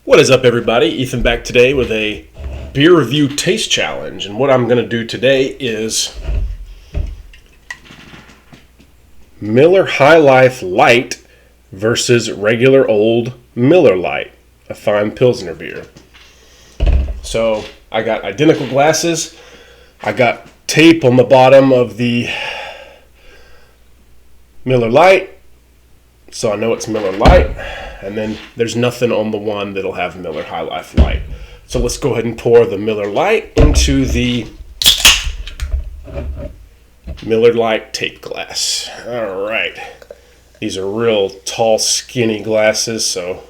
What is up, everybody? Ethan back today with a beer review taste challenge. And what I'm going to do today is Miller High Life Light versus regular old Miller Lite, a fine Pilsner beer. So I got identical glasses. I got tape on the bottom of the Miller Lite, so I know it's Miller Lite. And then there's nothing on the one that'll have Miller High Life Light. So let's go ahead and pour the Miller Lite into the Miller Lite tape glass. All right. These are real tall, skinny glasses, so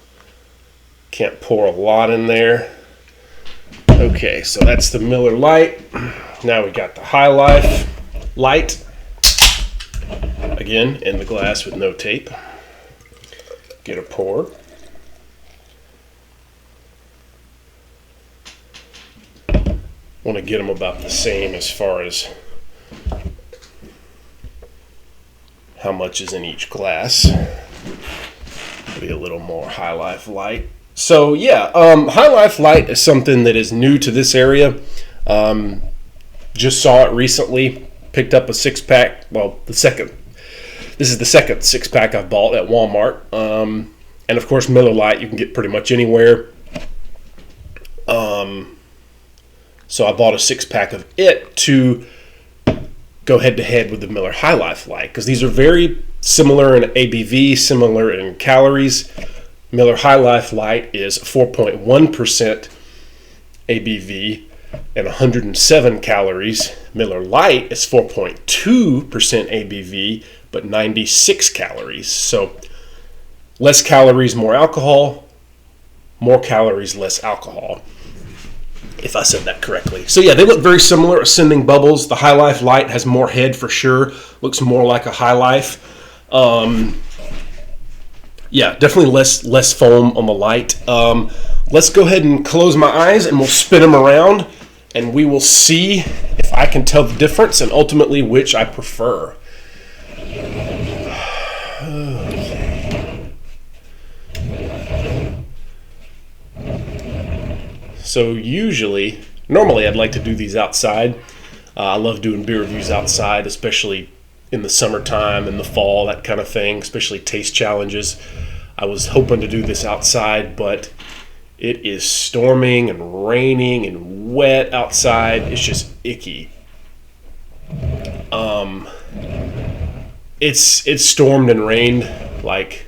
can't pour a lot in there. Okay, so that's the Miller Lite. Now we got the High Life Light. Again, in the glass with no tape. Get a pour. Want to get them about the same as far as how much is in each glass. Maybe a little more High Life Light. So yeah, High Life Light is something that is new to this area. Just saw it recently. Picked up a 6-pack. Well, This is the second 6-pack I've bought at Walmart. And of course, Miller Lite you can get pretty much anywhere. So I bought a 6-pack of it to go head to head with the Miller High Life Light, because these are very similar in ABV, similar in calories. Miller High Life Light is 4.1% ABV and 107 calories. Miller Lite is 4.2% ABV but 96 calories. So less calories, more alcohol. More calories, less alcohol, if I said that correctly. So yeah, they look very similar, ascending bubbles. The High Life Light has more head for sure. Looks more like a High Life. Yeah, definitely less foam on the Light. Let's go ahead and close my eyes and we'll spin them around and we will see if I can tell the difference and ultimately which I prefer. So normally I'd like to do these outside. I love doing beer reviews outside, especially in the summertime, in the fall, that kind of thing, especially taste challenges. I was hoping to do this outside, but it is storming and raining and wet outside. It's just icky. It's stormed and rained like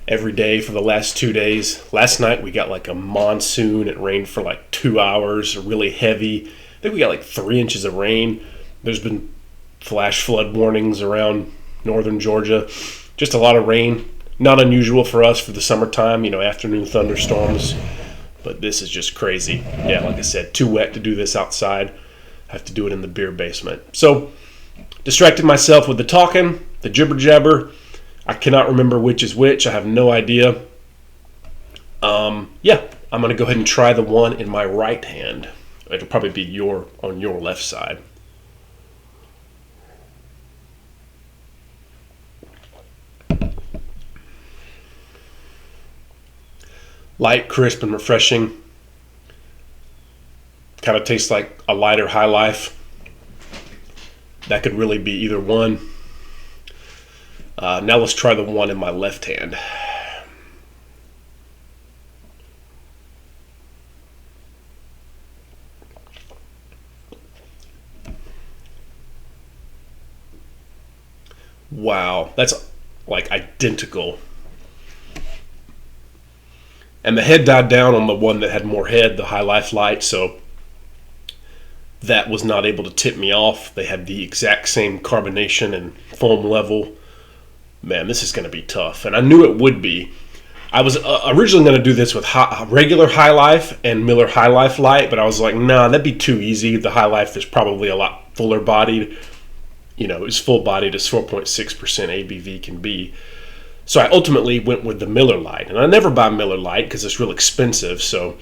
every day for the last 2 days. Last night we got like a monsoon. It rained for like 2 hours, really heavy. I think we got like 3 inches of rain. There's been flash flood warnings around northern Georgia. Just a lot of rain. Not unusual for us for the summertime, afternoon thunderstorms. But this is just crazy. Yeah, like I said, too wet to do this outside. I have to do it in the beer basement. So, distracted myself with the talking, the jibber jabber. I cannot remember which is which. I have no idea. Yeah, I'm going to go ahead and try the one in my right hand. It'll probably be on your left side. Light, crisp, and refreshing. Kind of tastes like a lighter High Life. That could really be either one. Now let's try the one in my left hand. Wow, that's like identical. And the head died down on the one that had more head, the High Life Light, so that was not able to tip me off. They had the exact same carbonation and foam level. Man, this is going to be tough, and I knew it would be. I was originally going to do this with regular High Life and Miller High Life Light, but I was like, nah, that'd be too easy. The High Life is probably a lot fuller bodied. As full bodied as 4.6% ABV can be. So I ultimately went with the Miller Lite, and I never buy Miller Lite because it's real expensive. So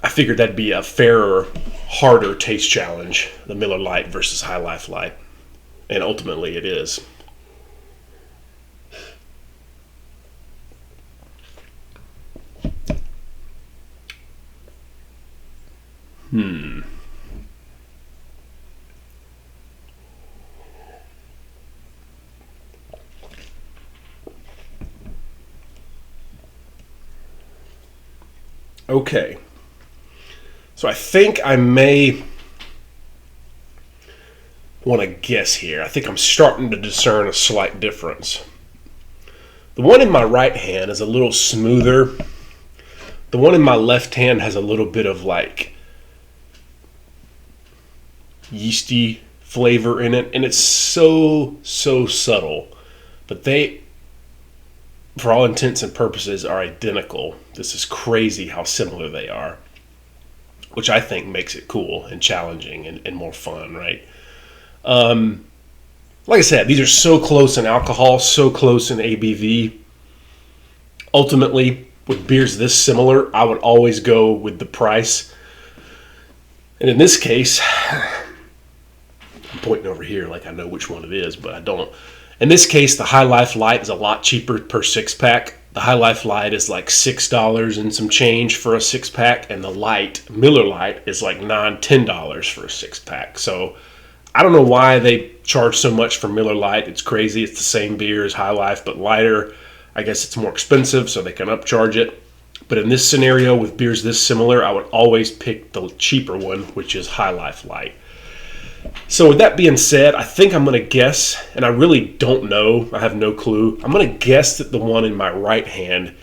I figured that'd be a fairer, harder taste challenge, the Miller Lite versus High Life Light. And ultimately it is. Okay. So I think I may want to guess here. I think I'm starting to discern a slight difference. The one in my right hand is a little smoother. The one in my left hand has a little bit of like yeasty flavor in it, and it's so subtle. But they, for all intents and purposes, are identical. This is crazy how similar they are, which I think makes it cool and challenging and more fun, right? Like I said, these are so close in alcohol, so close in ABV. Ultimately, with beers this similar, I would always go with the price. And in this case, I'm pointing over here like I know which one it is, but I don't. In this case, the High Life Light is a lot cheaper per 6-pack. The High Life Light is like $6 and some change for a 6-pack, and the Light, Miller Lite, is like $9, $10 for a 6-pack. So I don't know why they charge so much for Miller Lite. It's crazy. It's the same beer as High Life, but lighter. I guess it's more expensive, so they can upcharge it. But in this scenario, with beers this similar, I would always pick the cheaper one, which is High Life Light. So with that being said, I think I'm going to guess, and I really don't know, I have no clue. I'm going to guess that the one in my right hand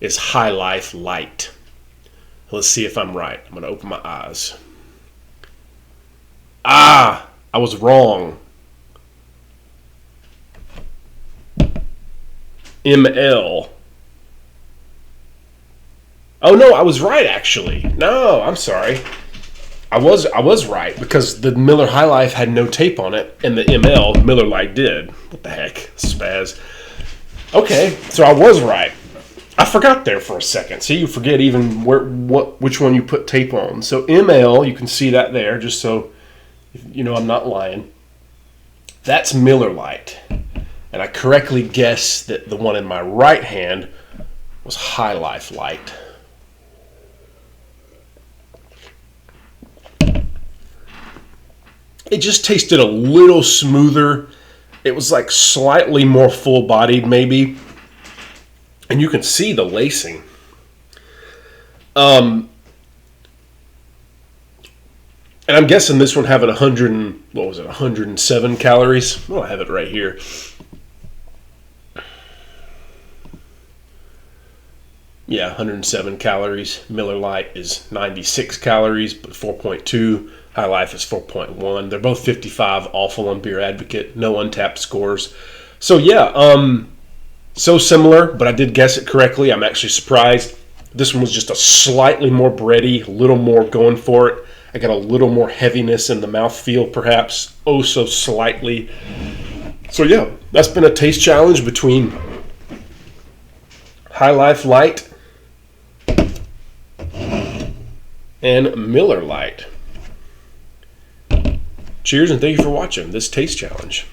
is High Life Light. Let's see if I'm right. I'm going to open my eyes. I was wrong. ML. Oh no, I was right actually. No, I'm sorry. I was right because the Miller High Life had no tape on it, and the ML Miller Lite did. What the heck, spaz. Okay, so I was right. I forgot there for a second. See, you forget even which one you put tape on. So ML, you can see that there, just so you know I'm not lying. That's Miller Lite, and I correctly guessed that the one in my right hand was High Life Light. It just tasted a little smoother. It was like slightly more full-bodied maybe. And you can see the lacing. And I'm guessing this one having 107 calories. Well, I have it right here. Yeah, 107 calories. Miller Lite is 96 calories, but 4.2. High Life is 4.1. They're both 55, awful on Beer Advocate. No Untapped scores. So yeah, so similar, but I did guess it correctly. I'm actually surprised. This one was just a slightly more bready, a little more going for it. I got a little more heaviness in the mouthfeel, perhaps. Oh, so slightly. So yeah, that's been a taste challenge between High Life Light and Miller Lite. Cheers and thank you for watching this taste challenge.